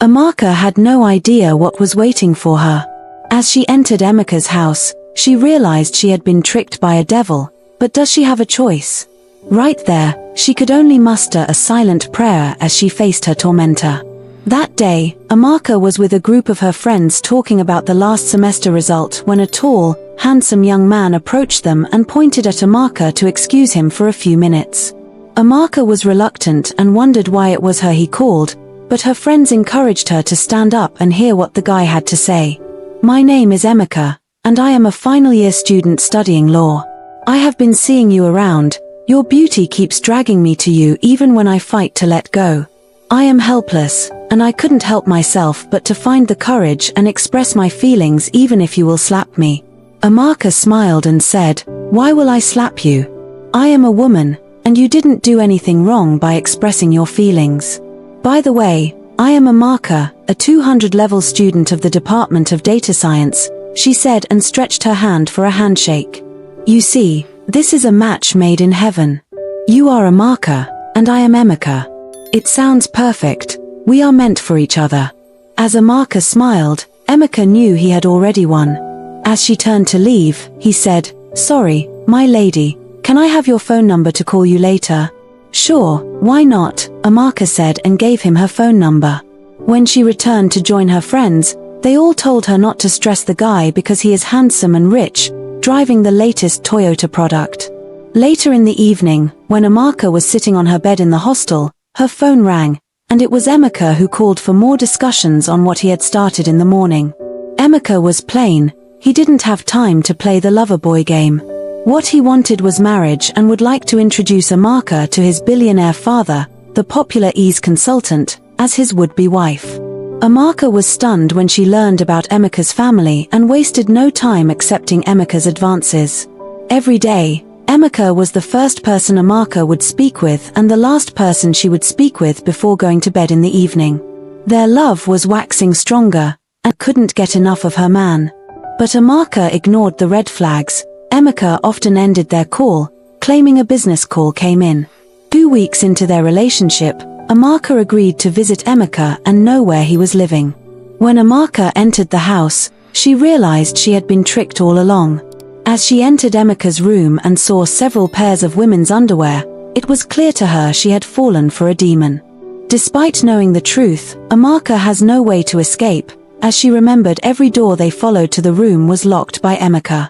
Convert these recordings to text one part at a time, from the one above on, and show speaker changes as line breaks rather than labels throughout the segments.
Amaka had no idea what was waiting for her. As she entered Emeka's house, she realized she had been tricked by a devil, but does she have a choice? Right there, she could only muster a silent prayer as she faced her tormentor. That day, Amaka was with a group of her friends talking about the last semester result when a tall, handsome young man approached them and pointed at Amaka to excuse him for a few minutes. Amaka was reluctant and wondered why it was her he called, but her friends encouraged her to stand up and hear what the guy had to say. "My name is Emeka, and I am a final year student studying law. I have been seeing you around. Your beauty keeps dragging me to you even when I fight to let go. I am helpless, and I couldn't help myself but to find the courage and express my feelings even if you will slap me." Amaka smiled and said, "Why will I slap you? I am a woman, and you didn't do anything wrong by expressing your feelings. By the way, I am Amaka, a 200-level student of the Department of Data Science," she said and stretched her hand for a handshake. "You see, this is a match made in heaven. You are Amaka, and I am Emeka. It sounds perfect. We are meant for each other." As Amaka smiled, Emeka knew he had already won. As she turned to leave, he said, "Sorry, my lady, can I have your phone number to call you later?" "Sure, why not?" Amaka said and gave him her phone number. When she returned to join her friends, they all told her not to stress the guy because he is handsome and rich, driving the latest Toyota product. Later in the evening, when Amaka was sitting on her bed in the hostel, her phone rang, and it was Emeka who called for more discussions on what he had started in the morning. Emeka was plain. He didn't have time to play the lover boy game. What he wanted was marriage and would like to introduce Amaka to his billionaire father, the popular ease consultant, as his would-be wife. Amaka was stunned when she learned about Emeka's family and wasted no time accepting Emeka's advances. Every day, Emeka was the first person Amaka would speak with and the last person she would speak with before going to bed in the evening. Their love was waxing stronger, and couldn't get enough of her man. But Amaka ignored the red flags. Emeka often ended their call, claiming a business call came in. 2 weeks into their relationship, Amaka agreed to visit Emeka and know where he was living. When Amaka entered the house, she realized she had been tricked all along. As she entered Emeka's room and saw several pairs of women's underwear, it was clear to her she had fallen for a demon. Despite knowing the truth, Amaka has no way to escape, as she remembered every door they followed to the room was locked by Emeka.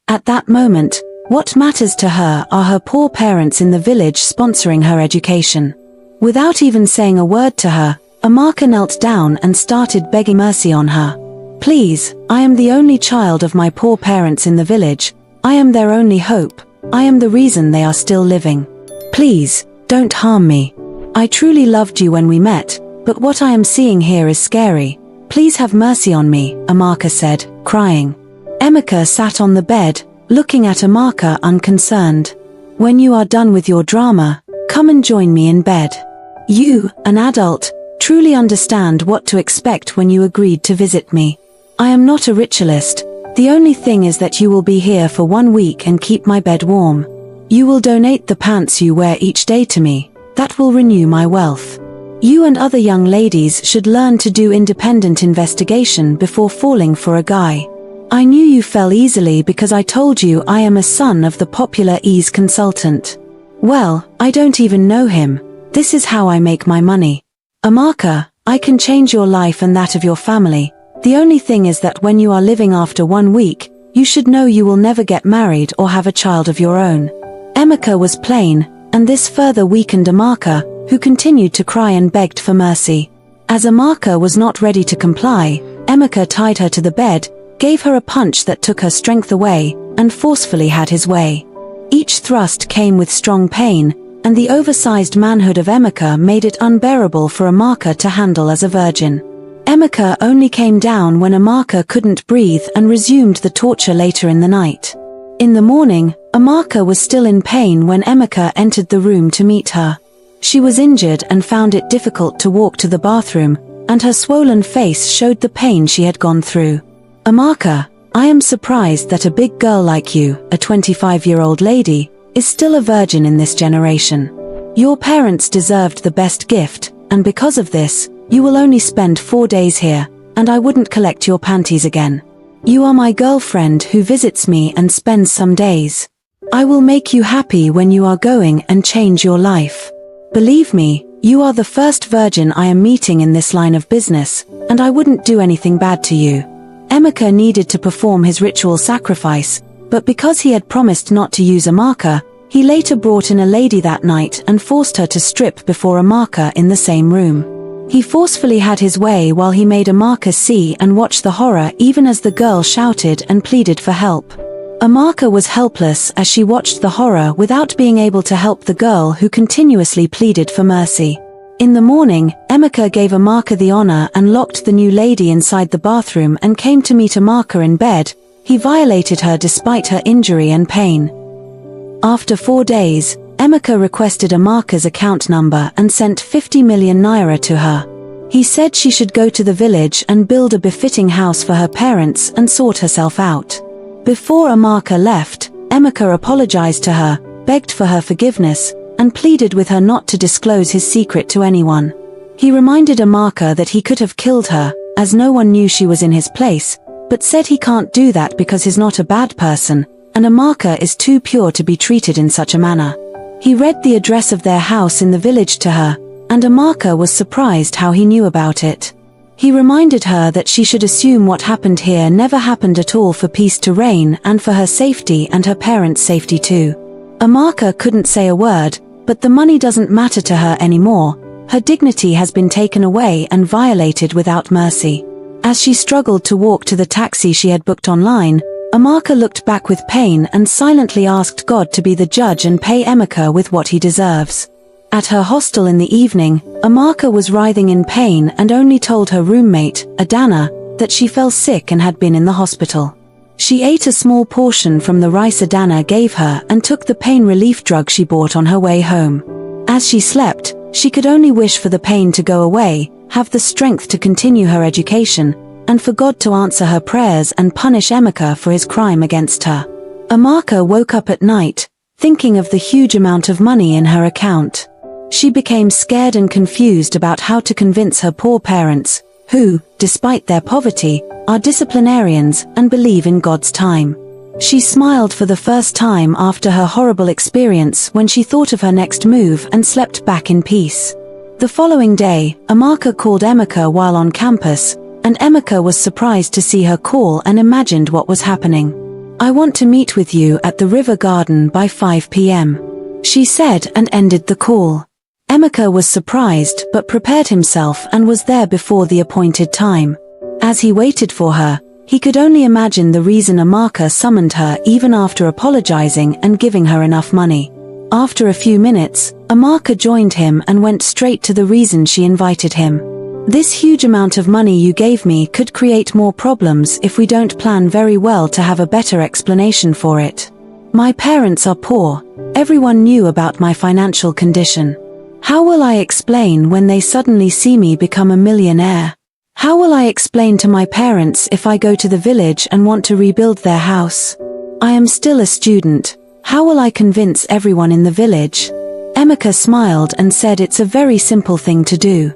At that moment, what matters to her are her poor parents in the village sponsoring her education. Without even saying a word to her, Amaka knelt down and started begging mercy on her. "Please, I am the only child of my poor parents in the village. I am their only hope. I am the reason they are still living. Please, don't harm me. I truly loved you when we met, but what I am seeing here is scary. Please have mercy on me," Amaka said, crying. Emeka sat on the bed, looking at Amaka unconcerned. "When you are done with your drama, come and join me in bed. You, an adult, truly understand what to expect when you agreed to visit me. I am not a ritualist. The only thing is that you will be here for 1 week and keep my bed warm. You will donate the pants you wear each day to me. That will renew my wealth. You and other young ladies should learn to do independent investigation before falling for a guy. I knew you fell easily because I told you I am a son of the popular ease consultant. Well, I don't even know him. This is how I make my money. Amaka, I can change your life and that of your family. The only thing is that when you are living after 1 week, you should know you will never get married or have a child of your own." Emeka was plain, and this further weakened Amaka, who continued to cry and begged for mercy. As Amaka was not ready to comply, Emeka tied her to the bed, gave her a punch that took her strength away, and forcefully had his way. Each thrust came with strong pain, and the oversized manhood of Emeka made it unbearable for Amaka to handle as a virgin. Emeka only came down when Amaka couldn't breathe and resumed the torture later in the night. In the morning, Amaka was still in pain when Emeka entered the room to meet her. She was injured and found it difficult to walk to the bathroom, and her swollen face showed the pain she had gone through. "Amaka, I am surprised that a big girl like you, a 25-year-old lady, is still a virgin in this generation. Your parents deserved the best gift, and because of this, You will only spend 4 days here, and I wouldn't collect your panties again. You are my girlfriend who visits me and spends some days. I will make you happy when you are going and change your life. Believe me, you are the first virgin I am meeting in this line of business, and I wouldn't do anything bad to you. Emeka needed to perform his ritual sacrifice, but because he had promised not to use Amaka, he later brought in a lady that night and forced her to strip before Amaka in the same room. He forcefully had his way while he made Amaka see and watch the horror even as the girl shouted and pleaded for help. Amaka was helpless as she watched the horror without being able to help the girl who continuously pleaded for mercy. In the morning, Emeka gave Amaka the honor and locked the new lady inside the bathroom and came to meet Amaka in bed. He violated her despite her injury and pain. After 4 days, Emeka requested Amaka's account number and sent 50 million naira to her. He said she should go to the village and build a befitting house for her parents and sort herself out. Before Amaka left, Emeka apologized to her, begged for her forgiveness, and pleaded with her not to disclose his secret to anyone. He reminded Amaka that he could have killed her, as no one knew she was in his place, but said he can't do that because he's not a bad person, and Amaka is too pure to be treated in such a manner. He read the address of their house in the village to her, and Amaka was surprised how he knew about it. He reminded her that she should assume what happened here never happened at all for peace to reign and for her safety and her parents' safety too. Amaka couldn't say a word, but the money doesn't matter to her anymore. Her dignity has been taken away and violated without mercy. As she struggled to walk to the taxi she had booked online, Amaka looked back with pain and silently asked God to be the judge and pay Emeka with what he deserves. At her hostel in the evening, Amaka was writhing in pain and only told her roommate, Adana, that she fell sick and had been in the hospital. She ate a small portion from the rice Adana gave her and took the pain relief drug she bought on her way home. As she slept, she could only wish for the pain to go away, have the strength to continue her education, and for God to answer her prayers and punish Emeka for his crime against her. Amaka woke up at night, thinking of the huge amount of money in her account. She became scared and confused about how to convince her poor parents, who, despite their poverty, are disciplinarians and believe in God's time. She smiled for the first time after her horrible experience when she thought of her next move and slept back in peace. The following day, Amaka called Emeka while on campus, and Emeka was surprised to see her call and imagined what was happening. "I want to meet with you at the river garden by 5 p.m. she said and ended the call. Emeka was surprised but prepared himself and was there before the appointed time. As he waited for her, he could only imagine the reason Amaka summoned her even after apologizing and giving her enough money. After a few minutes, Amaka joined him and went straight to the reason she invited him. "This huge amount of money you gave me could create more problems if we don't plan very well to have a better explanation for it. My parents are poor. Everyone knew about my financial condition. How will I explain when they suddenly see me become a millionaire? How will I explain to my parents if I go to the village and want to rebuild their house? I am still a student. How will I convince everyone in the village?" Emeka smiled and said it's a very simple thing to do.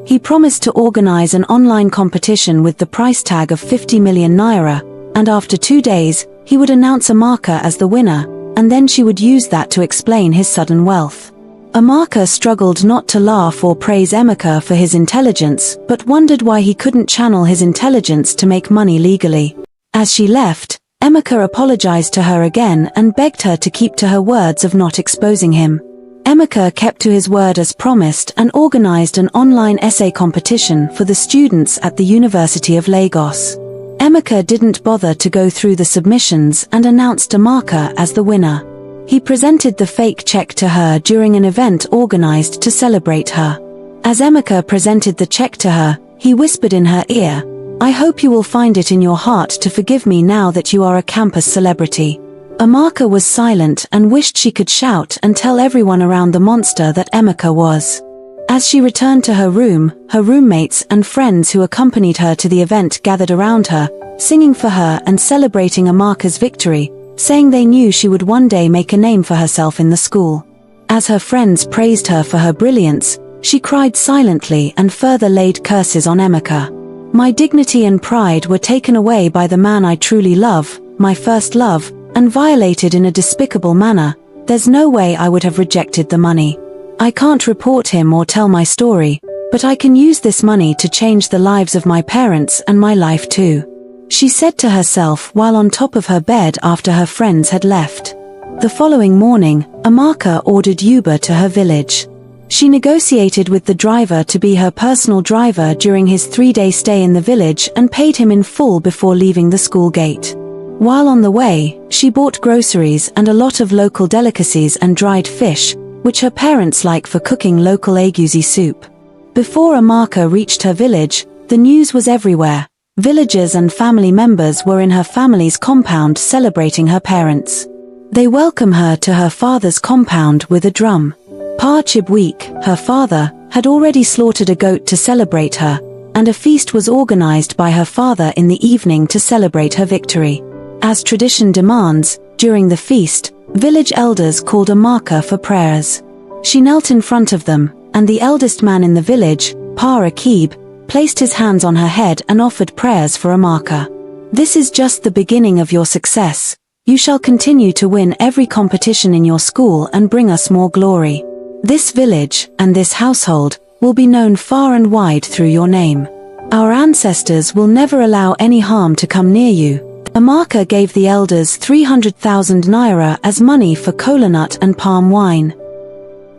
He promised to organize an online competition with the price tag of 50 million naira, and after 2 days, he would announce Amaka as the winner, and then she would use that to explain his sudden wealth. Amaka struggled not to laugh or praise Emeka for his intelligence, but wondered why he couldn't channel his intelligence to make money legally. As she left, Emeka apologized to her again and begged her to keep to her words of not exposing him. Emeka kept to his word as promised and organized an online essay competition for the students at the University of Lagos. Emeka didn't bother to go through the submissions and announced Amaka as the winner. He presented the fake check to her during an event organized to celebrate her. As Emeka presented the check to her, he whispered in her ear, "I hope you will find it in your heart to forgive me now that you are a campus celebrity." Amaka was silent and wished she could shout and tell everyone around the monster that Emeka was. As she returned to her room, her roommates and friends who accompanied her to the event gathered around her, singing for her and celebrating Amaka's victory, saying they knew she would one day make a name for herself in the school. As her friends praised her for her brilliance, She cried silently and further laid curses on Emeka. My dignity and pride were taken away by the man I truly love, my first love, and violated in a despicable manner. There's no way I would have rejected the money. I can't report him or tell my story, but I can use this money to change the lives of my parents and my life too, she said to herself while on top of her bed after her friends had left. The following morning, Amaka ordered Uber to her village. She negotiated with the driver to be her personal driver during his 3-day stay in the village and paid him in full before leaving the school gate. While on the way, she bought groceries and a lot of local delicacies and dried fish, which her parents like for cooking local egusi soup. Before Amaka reached her village, the news was everywhere. Villagers and family members were in her family's compound celebrating her parents. They welcome her to her father's compound with a drum. Pa Chibweek, her father, had already slaughtered a goat to celebrate her, and a feast was organized by her father in the evening to celebrate her victory. As tradition demands, during the feast, village elders called Amaka for prayers. She knelt in front of them, and the eldest man in the village, Pa Akib, placed his hands on her head and offered prayers for Amaka. This is just the beginning of your success. You shall continue to win every competition in your school and bring us more glory. This village, and this household, will be known far and wide through your name. Our ancestors will never allow any harm to come near you. Amaka gave the elders 300,000 naira as money for kola nut and palm wine.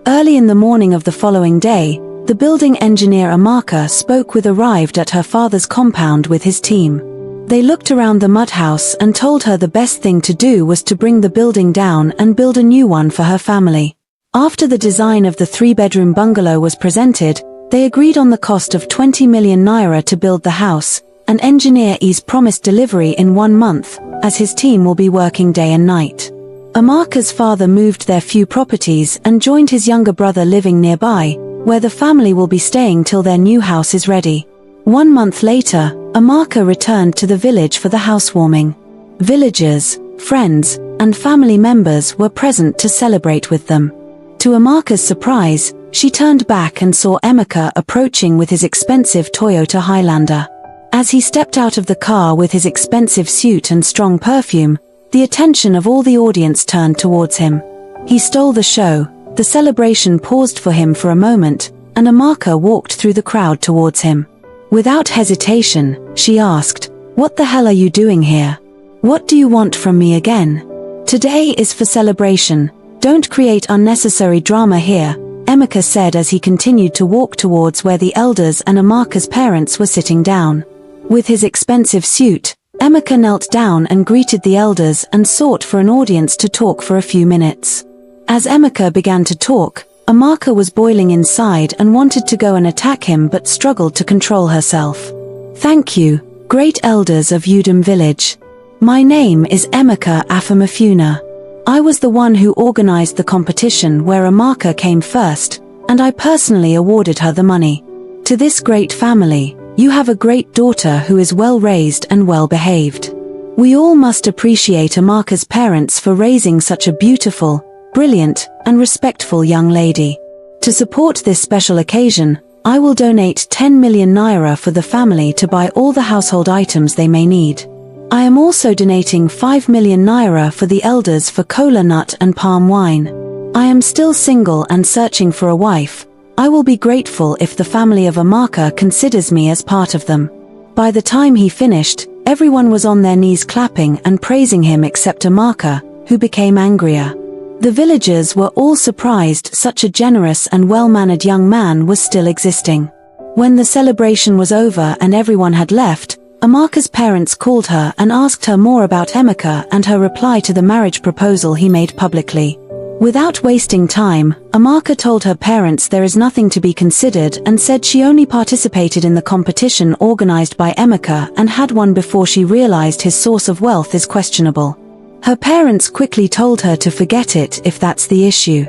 Early in the morning of the following day, the building engineer Amaka spoke with arrived at her father's compound with his team. They looked around the mud house and told her the best thing to do was to bring the building down and build a new one for her family. After the design of the 3-bedroom bungalow was presented, they agreed on the cost of 20 million naira to build the house, and engineer Ease promised delivery in 1 month, as his team will be working day and night. Amaka's father moved their few properties and joined his younger brother living nearby, where the family will be staying till their new house is ready. 1 month later, Amaka returned to the village for the housewarming. Villagers, friends, and family members were present to celebrate with them. To Amaka's surprise, she turned back and saw Emeka approaching with his expensive Toyota Highlander. As he stepped out of the car with his expensive suit and strong perfume, the attention of all the audience turned towards him. He stole the show. The celebration paused for him for a moment, and Amaka walked through the crowd towards him. Without hesitation, she asked, "What the hell are you doing here? What do you want from me again? Today is for celebration. Don't create unnecessary drama here," Emeka said as he continued to walk towards where the elders and Amaka's parents were sitting down. With his expensive suit, Emeka knelt down and greeted the elders and sought for an audience to talk for a few minutes. As Emeka began to talk, Amaka was boiling inside and wanted to go and attack him but struggled to control herself. "Thank you, great elders of Udom village. My name is Emeka Afamafuna. I was the one who organized the competition where Amaka came first, and I personally awarded her the money. To this great family, you have a great daughter who is well raised and well behaved. We all must appreciate Amaka's parents for raising such a beautiful, brilliant, and respectful young lady. To support this special occasion, I will donate 10 million naira for the family to buy all the household items they may need. I am also donating 5 million naira for the elders for kola nut and palm wine. I am still single and searching for a wife. I will be grateful if the family of Amaka considers me as part of them." By the time he finished, everyone was on their knees clapping and praising him except Amaka, who became angrier. The villagers were all surprised such a generous and well-mannered young man was still existing. When the celebration was over and everyone had left, Amaka's parents called her and asked her more about Emeka and her reply to the marriage proposal he made publicly. Without wasting time, Amaka told her parents there is nothing to be considered and said she only participated in the competition organized by Emeka and had won before she realized his source of wealth is questionable. Her parents quickly told her to forget it if that's the issue.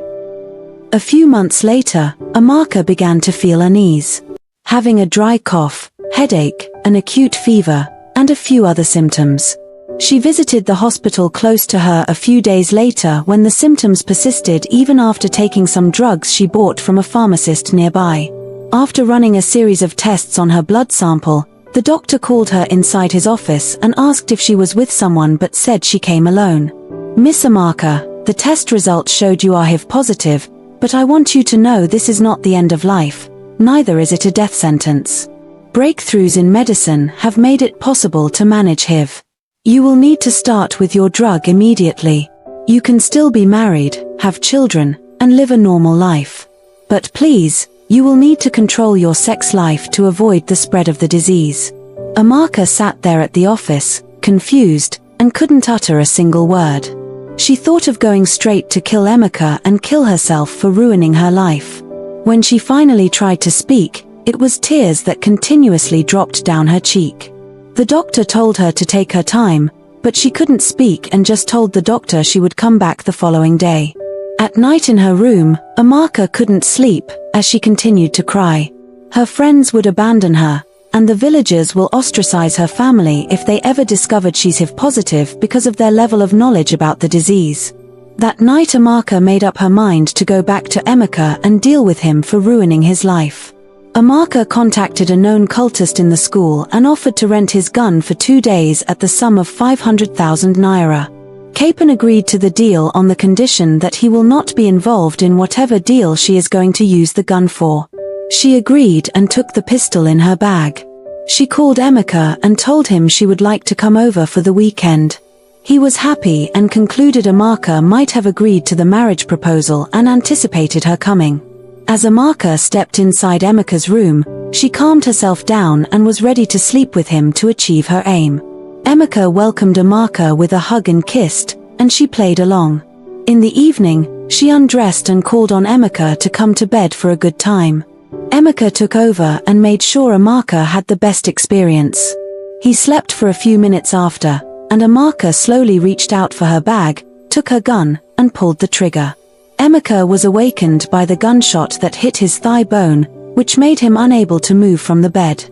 A few months later, Amaka began to feel unease, having a dry cough, headache, an acute fever, and a few other symptoms. She visited the hospital close to her a few days later when the symptoms persisted even after taking some drugs she bought from a pharmacist nearby. After running a series of tests on her blood sample, the doctor called her inside his office and asked if she was with someone but said she came alone. "Miss Amaka, the test results showed you are HIV positive, but I want you to know this is not the end of life, neither is it a death sentence. Breakthroughs in medicine have made it possible to manage HIV. You will need to start with your drug immediately. You can still be married, have children, and live a normal life. But please, you will need to control your sex life to avoid the spread of the disease." Amaka sat there at the office, confused, and couldn't utter a single word. She thought of going straight to kill Emeka and kill herself for ruining her life. When she finally tried to speak, it was tears that continuously dropped down her cheek. The doctor told her to take her time, but she couldn't speak and just told the doctor she would come back the following day. At night in her room, Amaka couldn't sleep, as she continued to cry. Her friends would abandon her, and the villagers will ostracize her family if they ever discovered she's HIV positive because of their level of knowledge about the disease. That night Amaka made up her mind to go back to Emeka and deal with him for ruining his life. Amaka contacted a known cultist in the school and offered to rent his gun for 2 days at the sum of 500,000 naira. Capon agreed to the deal on the condition that he will not be involved in whatever deal she is going to use the gun for. She agreed and took the pistol in her bag. She called Emeka and told him she would like to come over for the weekend. He was happy and concluded Amaka might have agreed to the marriage proposal and anticipated her coming. As Amaka stepped inside Emeka's room, she calmed herself down and was ready to sleep with him to achieve her aim. Emeka welcomed Amaka with a hug and kissed, and she played along. In the evening, she undressed and called on Emeka to come to bed for a good time. Emeka took over and made sure Amaka had the best experience. He slept for a few minutes after, and Amaka slowly reached out for her bag, took her gun, and pulled the trigger. Emeka was awakened by the gunshot that hit his thigh bone, which made him unable to move from the bed.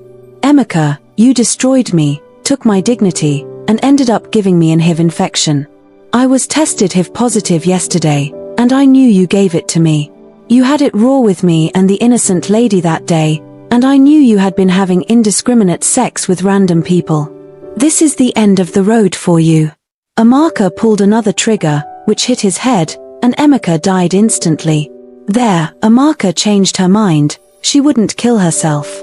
"Emeka, you destroyed me, took my dignity, and ended up giving me an HIV infection. I was tested HIV positive yesterday, and I knew you gave it to me. You had it raw with me and the innocent lady that day, and I knew you had been having indiscriminate sex with random people. This is the end of the road for you." Amaka pulled another trigger, which hit his head, and Emeka died instantly. There, Amaka changed her mind. She wouldn't kill herself.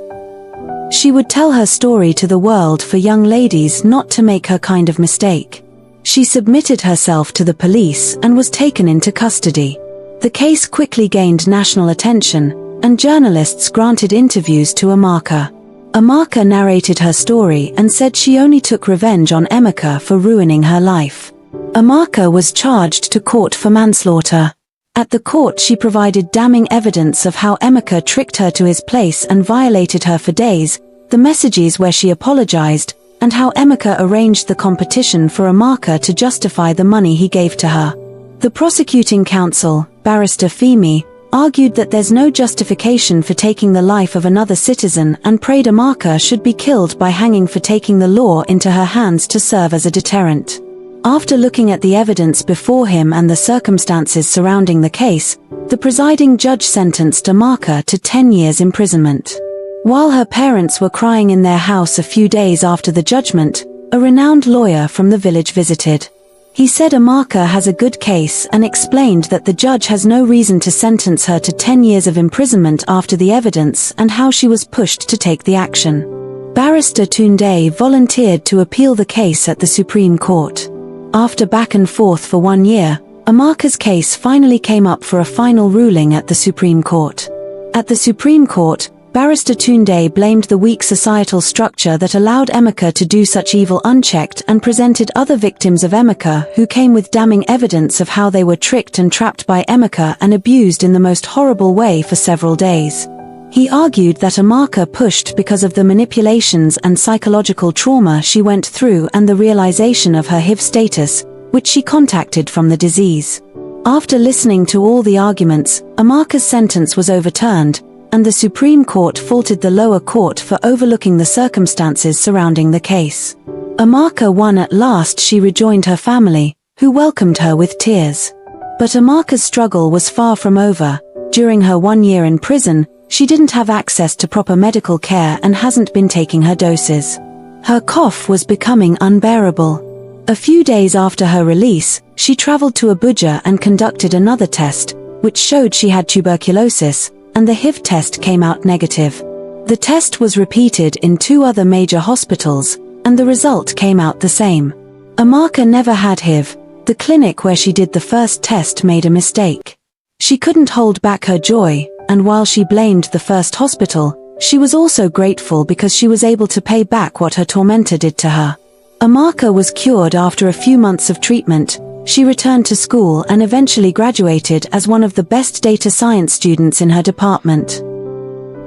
She would tell her story to the world for young ladies not to make her kind of mistake. She submitted herself to the police and was taken into custody. The case quickly gained national attention, and journalists granted interviews to Amaka. Amaka narrated her story and said she only took revenge on Emeka for ruining her life. Amaka was charged to court for manslaughter. At the court she provided damning evidence of how Emeka tricked her to his place and violated her for days, the messages where she apologized, and how Emeka arranged the competition for Amaka to justify the money he gave to her. The prosecuting counsel, Barrister Femi, argued that there's no justification for taking the life of another citizen and prayed Amaka should be killed by hanging for taking the law into her hands to serve as a deterrent. After looking at the evidence before him and the circumstances surrounding the case, the presiding judge sentenced Amaka to 10 years imprisonment. While her parents were crying in their house a few days after the judgment, a renowned lawyer from the village visited. He said Amaka has a good case and explained that the judge has no reason to sentence her to 10 years of imprisonment after the evidence and how she was pushed to take the action. Barrister Tunde volunteered to appeal the case at the Supreme Court. After back and forth for 1 year, Amaka's case finally came up for a final ruling at the Supreme Court. At the Supreme Court, Barrister Tunde blamed the weak societal structure that allowed Emeka to do such evil unchecked and presented other victims of Emeka who came with damning evidence of how they were tricked and trapped by Emeka and abused in the most horrible way for several days. He argued that Amaka pushed because of the manipulations and psychological trauma she went through and the realization of her HIV status, which she contacted from the disease. After listening to all the arguments, Amaka's sentence was overturned, and the Supreme Court faulted the lower court for overlooking the circumstances surrounding the case. Amaka won at last. She rejoined her family, who welcomed her with tears. But Amaka's struggle was far from over. During her 1 year in prison, she didn't have access to proper medical care and hasn't been taking her doses. Her cough was becoming unbearable. A few days after her release, she traveled to Abuja and conducted another test, which showed she had tuberculosis, and the HIV test came out negative. The test was repeated in 2 other major hospitals, and the result came out the same. Amaka never had HIV. The clinic where she did the first test made a mistake. She couldn't hold back her joy, and while she blamed the first hospital, she was also grateful because she was able to pay back what her tormentor did to her. Amaka was cured after a few months of treatment. She returned to school and eventually graduated as one of the best data science students in her department.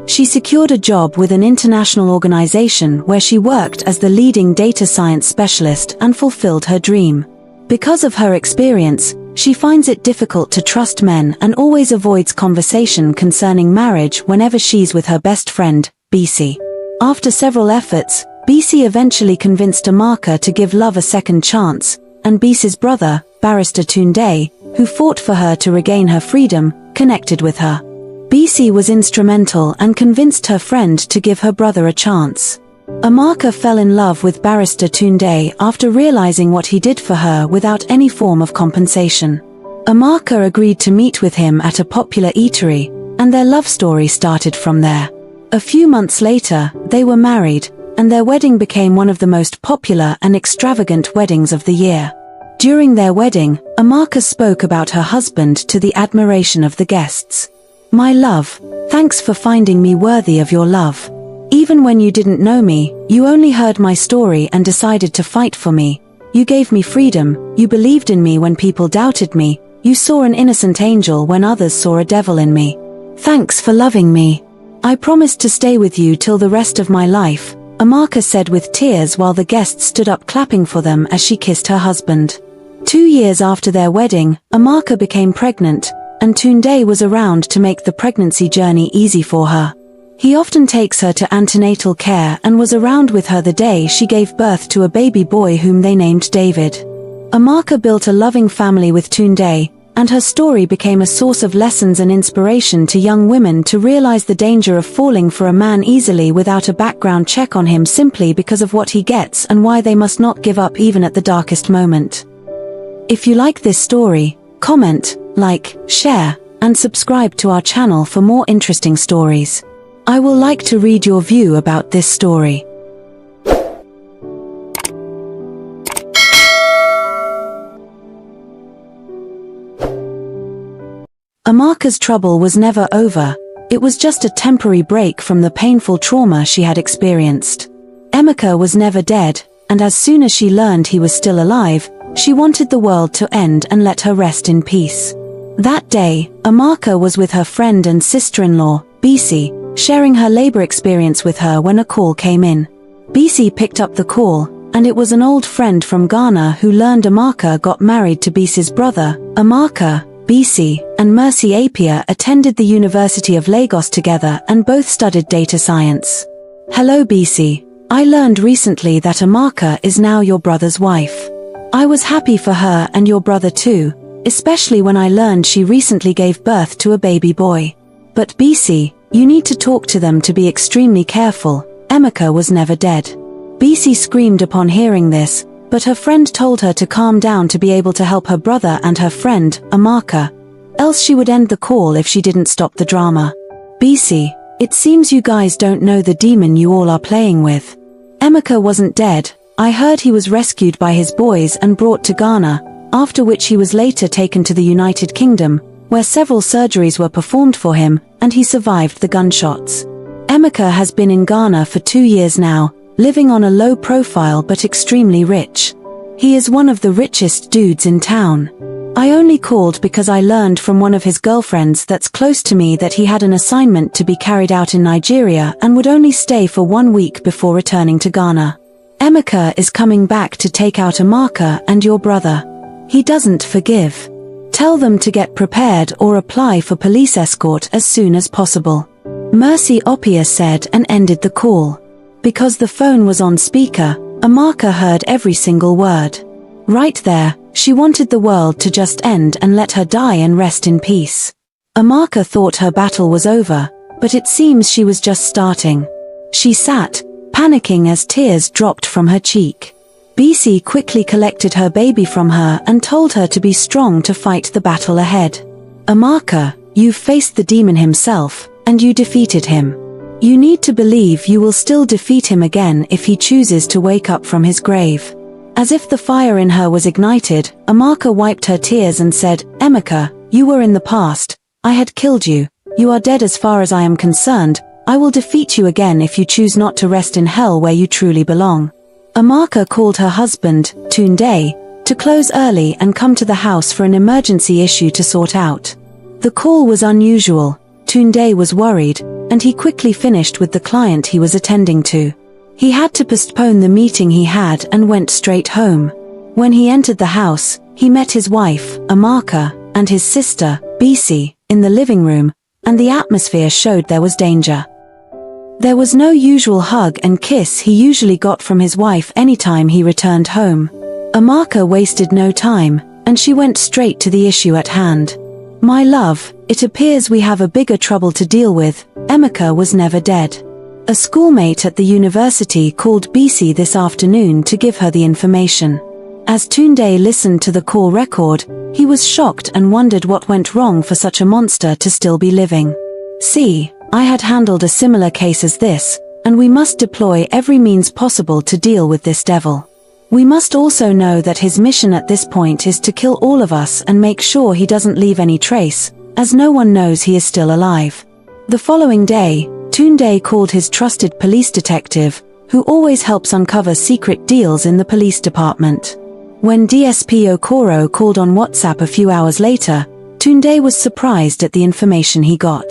She secured a job with an international organization where she worked as the leading data science specialist and fulfilled her dream. Because of her experience, she finds it difficult to trust men and always avoids conversation concerning marriage whenever she's with her best friend, BC. After several efforts, BC eventually convinced Amaka to give love a second chance, and BC's brother, Barrister Tunde, who fought for her to regain her freedom, connected with her. BC was instrumental and convinced her friend to give her brother a chance. Amaka fell in love with Barrister Tunde after realizing what he did for her without any form of compensation. Amaka agreed to meet with him at a popular eatery, and their love story started from there. A few months later, they were married, and their wedding became one of the most popular and extravagant weddings of the year. During their wedding, Amaka spoke about her husband to the admiration of the guests. "My love, thanks for finding me worthy of your love. Even when you didn't know me, you only heard my story and decided to fight for me. You gave me freedom, you believed in me when people doubted me, you saw an innocent angel when others saw a devil in me. Thanks for loving me. I promised to stay with you till the rest of my life," Amaka said with tears while the guests stood up clapping for them as she kissed her husband. 2 years after their wedding, Amaka became pregnant, and Tunde was around to make the pregnancy journey easy for her. He often takes her to antenatal care and was around with her the day she gave birth to a baby boy whom they named David. Amaka built a loving family with Tunde, and her story became a source of lessons and inspiration to young women to realize the danger of falling for a man easily without a background check on him simply because of what he gets, and why they must not give up even at the darkest moment. If you like this story, comment, like, share, and subscribe to our channel for more interesting stories. I will like to read your view about this story. Amaka's trouble was never over. It was just a temporary break from the painful trauma she had experienced. Emeka was never dead, and as soon as she learned he was still alive, she wanted the world to end and let her rest in peace. That day, Amaka was with her friend and sister-in-law, BC, sharing her labor experience with her when a call came in. BC picked up the call, and it was an old friend from Ghana who learned Amaka got married to BC's brother. Amaka, BC, and Mercy Appiah attended the University of Lagos together and both studied data science. "Hello BC, I learned recently that Amaka is now your brother's wife. I was happy for her and your brother too, especially when I learned she recently gave birth to a baby boy. But BC, you need to talk to them to be extremely careful. Emeka was never dead." BC screamed upon hearing this, but her friend told her to calm down to be able to help her brother and her friend, Amaka. Else she would end the call if she didn't stop the drama. "BC, it seems you guys don't know the demon you all are playing with. Emeka wasn't dead. I heard he was rescued by his boys and brought to Ghana, after which he was later taken to the United Kingdom, where several surgeries were performed for him, and he survived the gunshots. Emeka has been in Ghana for 2 years now, living on a low profile but extremely rich. He is one of the richest dudes in town. I only called because I learned from one of his girlfriends that's close to me that he had an assignment to be carried out in Nigeria and would only stay for 1 week before returning to Ghana. Emeka is coming back to take out Amaka and your brother. He doesn't forgive. Tell them to get prepared or apply for police escort as soon as possible." Mercy Appiah said and ended the call. Because the phone was on speaker, Amaka heard every single word. Right there, she wanted the world to just end and let her die and rest in peace. Amaka thought her battle was over, but it seems she was just starting. She sat, panicking as tears dropped from her cheek. BC quickly collected her baby from her and told her to be strong to fight the battle ahead. Amaka, you've faced the demon himself, and you defeated him. You need to believe you will still defeat him again if he chooses to wake up from his grave. As if the fire in her was ignited, Amaka wiped her tears and said, Emeka, you were in the past. I had killed you. You are dead as far as I am concerned. I will defeat you again if you choose not to rest in hell where you truly belong. Amaka called her husband, Tunde, to close early and come to the house for an emergency issue to sort out. The call was unusual. Tunde was worried, and he quickly finished with the client he was attending to. He had to postpone the meeting he had and went straight home. When he entered the house, he met his wife, Amaka, and his sister, BC, in the living room, and the atmosphere showed there was danger. There was no usual hug and kiss he usually got from his wife anytime he returned home. Amaka wasted no time, and she went straight to the issue at hand. My love, it appears we have a bigger trouble to deal with. Emeka was never dead. A schoolmate at the university called BC this afternoon to give her the information. As Tunde listened to the call record, he was shocked and wondered what went wrong for such a monster to still be living. See, I had handled a similar case as this, and we must deploy every means possible to deal with this devil. We must also know that his mission at this point is to kill all of us and make sure he doesn't leave any trace, as no one knows he is still alive. The following day, Tunde called his trusted police detective, who always helps uncover secret deals in the police department. When DSP Okoro called on WhatsApp a few hours later, Tunde was surprised at the information he got.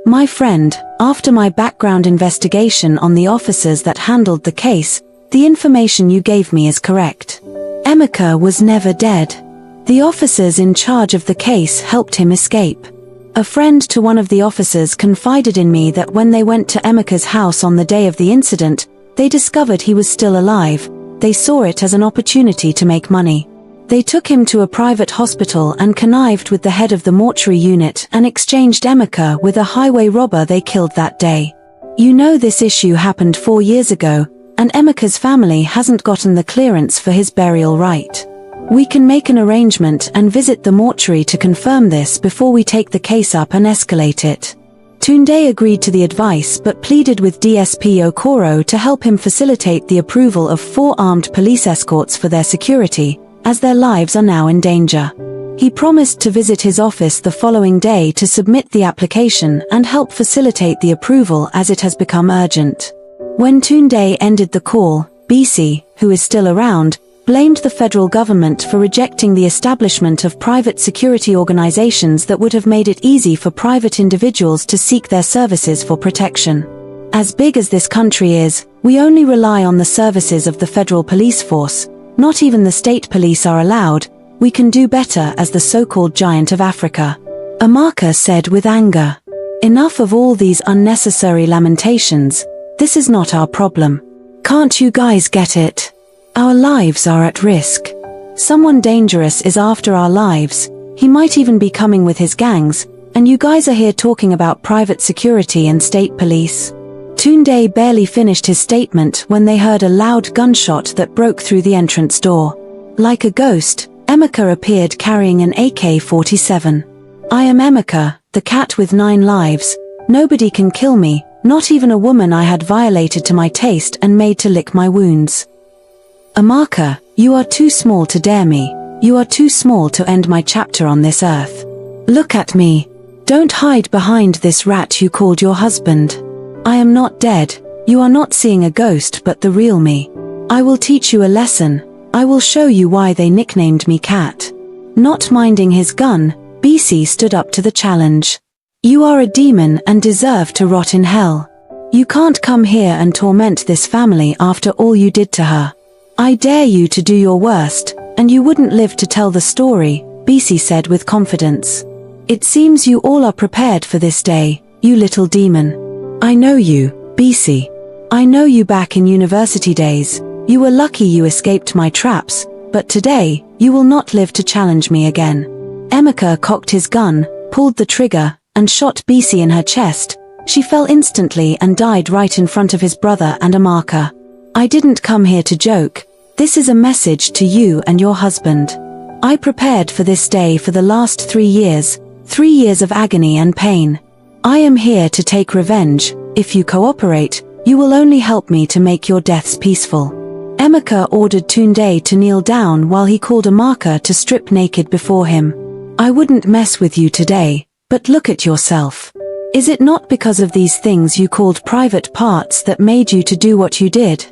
My friend, after my background investigation on the officers that handled the case, the information you gave me is correct. Emeka was never dead. The officers in charge of the case helped him escape. A friend to one of the officers confided in me that when they went to Emeka's house on the day of the incident, they discovered he was still alive. They saw it as an opportunity to make money. They took him to a private hospital and connived with the head of the mortuary unit and exchanged Emeka with a highway robber they killed that day. You know this issue happened 4 years ago, and Emeka's family hasn't gotten the clearance for his burial right. We can make an arrangement and visit the mortuary to confirm this before we take the case up and escalate it. Tunde agreed to the advice but pleaded with DSP Okoro to help him facilitate the approval of 4 armed police escorts for their security, as their lives are now in danger. He promised to visit his office the following day to submit the application and help facilitate the approval as it has become urgent. When Tunde ended the call, BC, who is still around, blamed the federal government for rejecting the establishment of private security organizations that would have made it easy for private individuals to seek their services for protection. As big as this country is, we only rely on the services of the federal police force. Not even the state police are allowed. We can do better as the so-called giant of Africa. Amaka said with anger. Enough of all these unnecessary lamentations. This is not our problem. Can't you guys get it? Our lives are at risk. Someone dangerous is after our lives. He might even be coming with his gangs, and you guys are here talking about private security and state police. Tunde barely finished his statement when they heard a loud gunshot that broke through the entrance door. Like a ghost, Emeka appeared carrying an AK-47. I am Emeka, the cat with 9 lives. Nobody can kill me, not even a woman I had violated to my taste and made to lick my wounds. Amaka, you are too small to dare me. You are too small to end my chapter on this earth. Look at me. Don't hide behind this rat you called your husband. I am not dead. You are not seeing a ghost but the real me. I will teach you a lesson. I will show you why they nicknamed me Cat. Not minding his gun, BC stood up to the challenge. You are a demon and deserve to rot in hell. You can't come here and torment this family after all you did to her. I dare you to do your worst, and you wouldn't live to tell the story, BC said with confidence. It seems you all are prepared for this day, you little demon. I know you, BC. I know you back in university days. You were lucky you escaped my traps, but today, you will not live to challenge me again." Emeka cocked his gun, pulled the trigger, and shot Bisi in her chest. She fell instantly and died right in front of his brother and Amaka. "I didn't come here to joke. This is a message to you and your husband. I prepared for this day for the last 3 years, 3 years of agony and pain. I am here to take revenge. If you cooperate, you will only help me to make your deaths peaceful." Emeka ordered Tunde to kneel down while he called Amaka to strip naked before him. "I wouldn't mess with you today, but look at yourself. Is it not because of these things you called private parts that made you to do what you did?"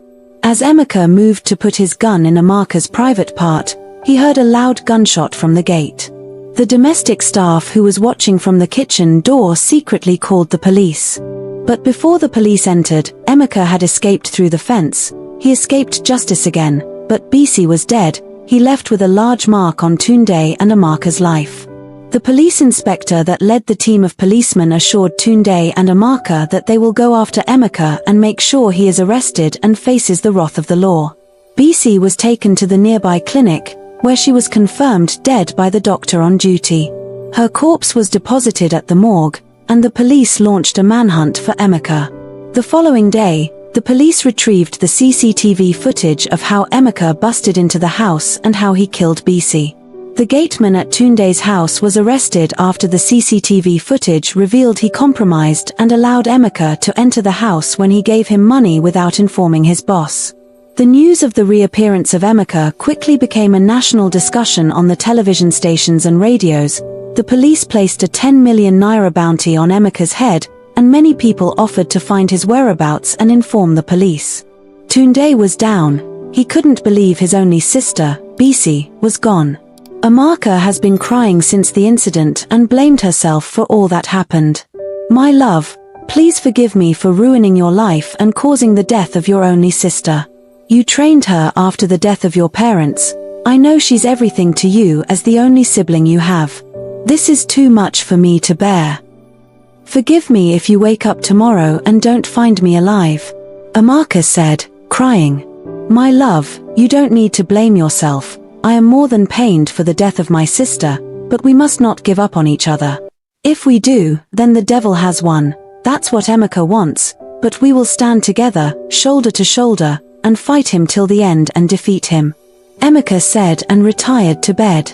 As Emeka moved to put his gun in Amaka's private part, he heard a loud gunshot from the gate. The domestic staff who was watching from the kitchen door secretly called the police. But before the police entered, Emeka had escaped through the fence. He escaped justice again, but Bisi was dead. He left with a large mark on Tunde and Amaka's life. The police inspector that led the team of policemen assured Tunde and Amaka that they will go after Emeka and make sure he is arrested and faces the wrath of the law. Bisi was taken to the nearby clinic, where she was confirmed dead by the doctor on duty. Her corpse was deposited at the morgue, and the police launched a manhunt for Emeka. The following day, the police retrieved the CCTV footage of how Emeka busted into the house and how he killed Bisi. The gateman at Tunde's house was arrested after the CCTV footage revealed he compromised and allowed Emeka to enter the house when he gave him money without informing his boss. The news of the reappearance of Emeka quickly became a national discussion on the television stations and radios. The police placed a 10 million naira bounty on Emeka's head, and many people offered to find his whereabouts and inform the police. Tunde was down. He couldn't believe his only sister, Bisi, was gone. Amaka has been crying since the incident and blamed herself for all that happened. "My love, please forgive me for ruining your life and causing the death of your only sister. You trained her after the death of your parents. I know she's everything to you as the only sibling you have. This is too much for me to bear. Forgive me if you wake up tomorrow and don't find me alive," Amaka said, crying. "My love, you don't need to blame yourself. I am more than pained for the death of my sister, but we must not give up on each other. If we do, then the devil has won. That's what Emeka wants, but we will stand together, shoulder to shoulder, and fight him till the end and defeat him," Emeka said and retired to bed.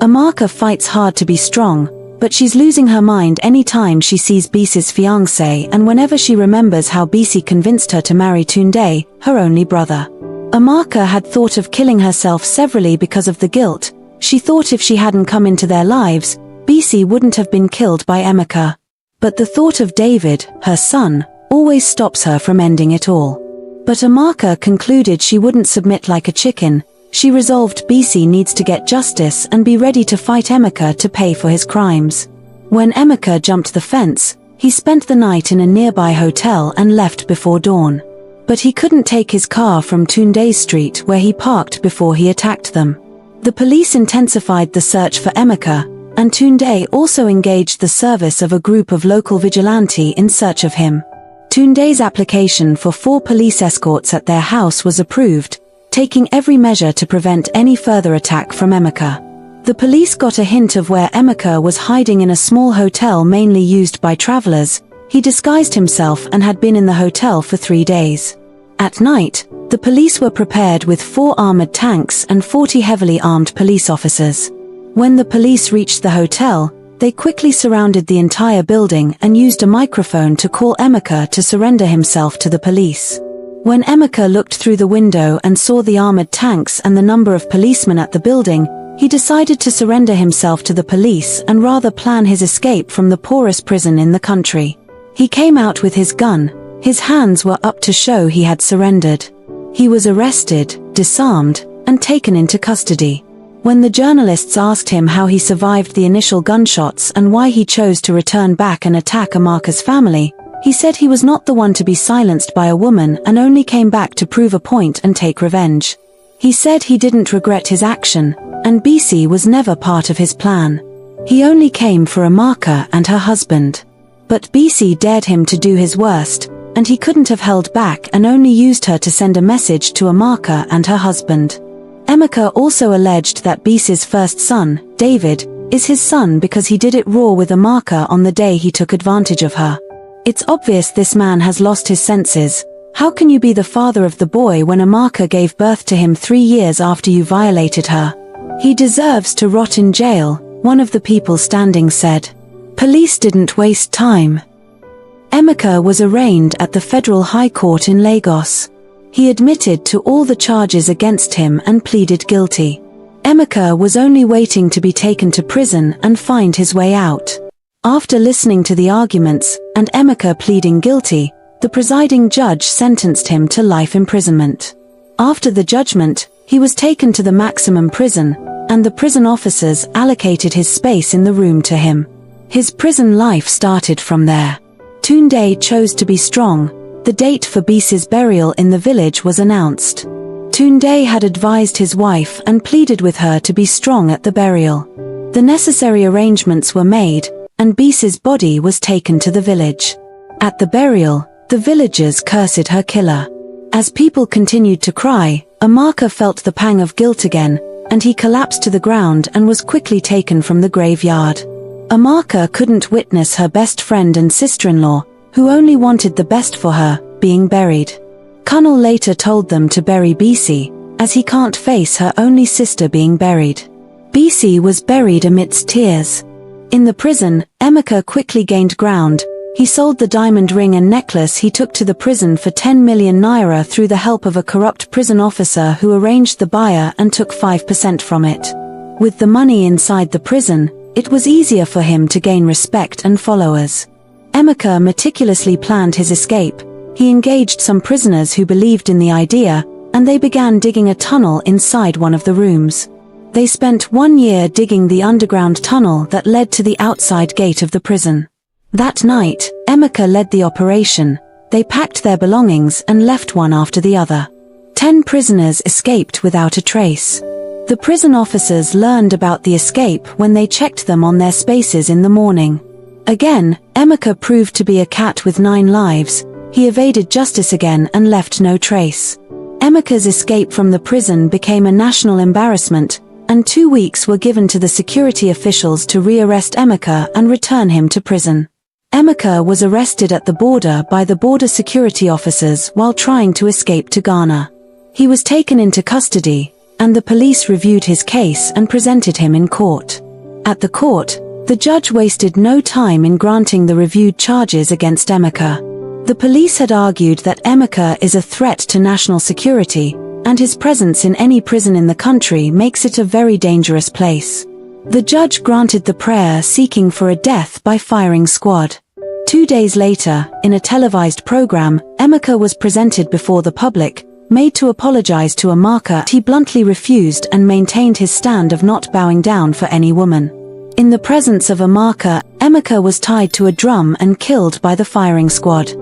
Amaka fights hard to be strong, but she's losing her mind any time she sees Bisi's fiancé and whenever she remembers how Bisi convinced her to marry Tunde, her only brother. Amaka had thought of killing herself severally because of the guilt. She thought if she hadn't come into their lives, Bisi wouldn't have been killed by Emeka. But the thought of David, her son, always stops her from ending it all. But Amaka concluded she wouldn't submit like a chicken. She resolved Bisi needs to get justice and be ready to fight Emeka to pay for his crimes. When Emeka jumped the fence, he spent the night in a nearby hotel and left before dawn. But he couldn't take his car from Tunde Street where he parked before he attacked them. The police intensified the search for Emeka, and Tunde also engaged the service of a group of local vigilante in search of him. Tunde's application for 4 police escorts at their house was approved, taking every measure to prevent any further attack from Emeka. The police got a hint of where Emeka was hiding in a small hotel mainly used by travelers. He disguised himself and had been in the hotel for 3 days. At night, the police were prepared with 4 armored tanks and 40 heavily armed police officers. When the police reached the hotel, they quickly surrounded the entire building and used a microphone to call Emeka to surrender himself to the police. When Emeka looked through the window and saw the armored tanks and the number of policemen at the building, he decided to surrender himself to the police and rather plan his escape from the poorest prison in the country. He came out with his gun. His hands were up to show he had surrendered. He was arrested, disarmed, and taken into custody. When the journalists asked him how he survived the initial gunshots and why he chose to return back and attack Amaka's family, he said he was not the one to be silenced by a woman and only came back to prove a point and take revenge. He said he didn't regret his action, and Bisi was never part of his plan. He only came for Amaka and her husband. But Bisi dared him to do his worst. and he couldn't have held back and only used her to send a message to Amaka and her husband. Emeka also alleged that Bise's first son, David, is his son because he did it raw with Amaka on the day he took advantage of her. It's obvious this man has lost his senses. How can you be the father of the boy when Amaka gave birth to him 3 years after you violated her? He deserves to rot in jail, one of the people standing said. Police didn't waste time. Emeka was arraigned at the Federal High Court in Lagos. He admitted to all the charges against him and pleaded guilty. Emeka was only waiting to be taken to prison and find his way out. After listening to the arguments, and Emeka pleading guilty, the presiding judge sentenced him to life imprisonment. After the judgment, he was taken to the maximum prison, and the prison officers allocated his space in the room to him. His prison life started from there. Tunde chose to be strong. The date for Bise's burial in the village was announced. Tunde had advised his wife and pleaded with her to be strong at the burial. The necessary arrangements were made, and Bise's body was taken to the village. At the burial, the villagers cursed her killer. As people continued to cry, Amaka felt the pang of guilt again, and he collapsed to the ground and was quickly taken from the graveyard. Amaka couldn't witness her best friend and sister-in-law, who only wanted the best for her, being buried. Colonel later told them to bury Bise, as he can't face her only sister being buried. Bise was buried amidst tears. In the prison, Emeka quickly gained ground. He sold the diamond ring and necklace he took to the prison for 10 million naira through the help of a corrupt prison officer who arranged the buyer and took 5% from it. With the money inside the prison, it was easier for him to gain respect and followers. Emeka meticulously planned his escape. He engaged some prisoners who believed in the idea, and they began digging a tunnel inside one of the rooms. They spent 1 year digging the underground tunnel that led to the outside gate of the prison. That night, Emeka led the operation. They packed their belongings and left one after the other. 10 prisoners escaped without a trace. The prison officers learned about the escape when they checked them on their spaces in the morning. Again, Emeka proved to be a cat with 9 lives. He evaded justice again and left no trace. Emeka's escape from the prison became a national embarrassment, and 2 weeks were given to the security officials to rearrest Emeka and return him to prison. Emeka was arrested at the border by the border security officers while trying to escape to Ghana. He was taken into custody, and the police reviewed his case and presented him in court. At the court, the judge wasted no time in granting the reviewed charges against Emeka. The police had argued that Emeka is a threat to national security, and his presence in any prison in the country makes it a very dangerous place. The judge granted the prayer seeking for a death by firing squad. 2 days later, in a televised program, Emeka was presented before the public, made to apologize to Amaka. He bluntly refused and maintained his stand of not bowing down for any woman. In the presence of Amaka, Emeka was tied to a drum and killed by the firing squad.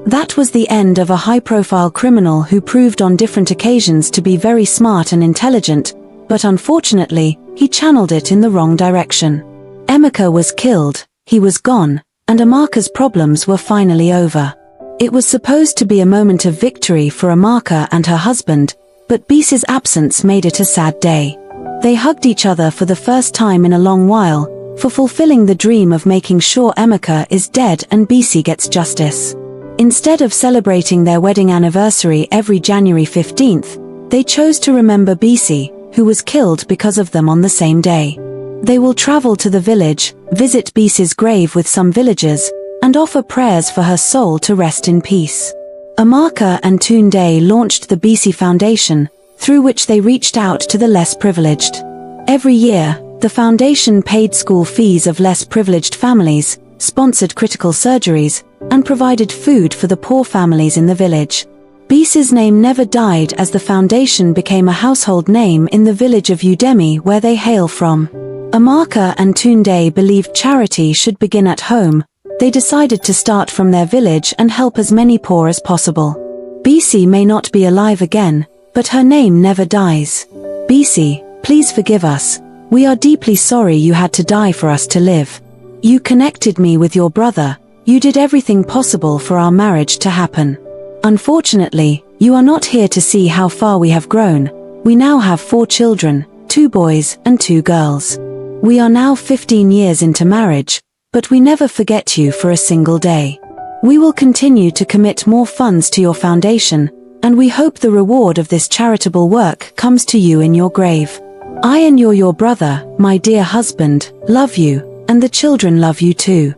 That was the end of a high-profile criminal who proved on different occasions to be very smart and intelligent, but unfortunately, he channeled it in the wrong direction. Emeka was killed, he was gone, and Amaka's problems were finally over. It was supposed to be a moment of victory for Amaka and her husband, but Bise's absence made it a sad day. They hugged each other for the first time in a long while, for fulfilling the dream of making sure Emeka is dead and Bise gets justice. Instead of celebrating their wedding anniversary every January 15th, they chose to remember Bise, who was killed because of them on the same day. They will travel to the village, visit Bise's grave with some villagers, and offer prayers for her soul to rest in peace. Amaka and Tunde launched the Bise Foundation, through which they reached out to the less privileged. Every year, the foundation paid school fees of less privileged families, sponsored critical surgeries, and provided food for the poor families in the village. Bise's name never died as the foundation became a household name in the village of Udemy where they hail from. Amaka and Tunde believed charity should begin at home. They decided to start from their village and help as many poor as possible. Bise may not be alive again, but her name never dies. Bise, please forgive us. We are deeply sorry you had to die for us to live. You connected me with your brother. You did everything possible for our marriage to happen. Unfortunately, you are not here to see how far we have grown. We now have 4 children, 2 boys and 2 girls. We are now 15 years into marriage, but we never forget you for a single day. We will continue to commit more funds to your foundation, and we hope the reward of this charitable work comes to you in your grave. I and your brother, my dear husband, love you, and the children love you too.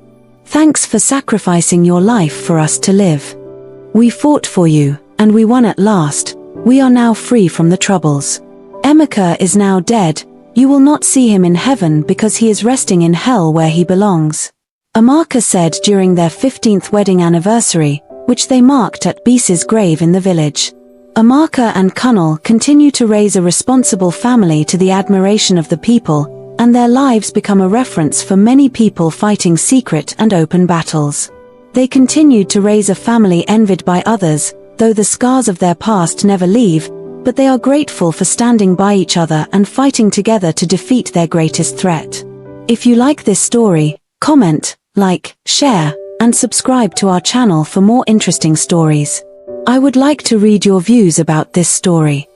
Thanks for sacrificing your life for us to live. We fought for you, and we won at last. We are now free from the troubles. Emeka is now dead. You will not see him in heaven because he is resting in hell where he belongs. Amaka said during their 15th wedding anniversary, which they marked at Bisa's grave in the village. Amaka and Kunal continue to raise a responsible family to the admiration of the people, and their lives become a reference for many people fighting secret and open battles. They continued to raise a family envied by others, though the scars of their past never leave, but they are grateful for standing by each other and fighting together to defeat their greatest threat. If you like this story, comment, like, share, and subscribe to our channel for more interesting stories. I would like to read your views about this story.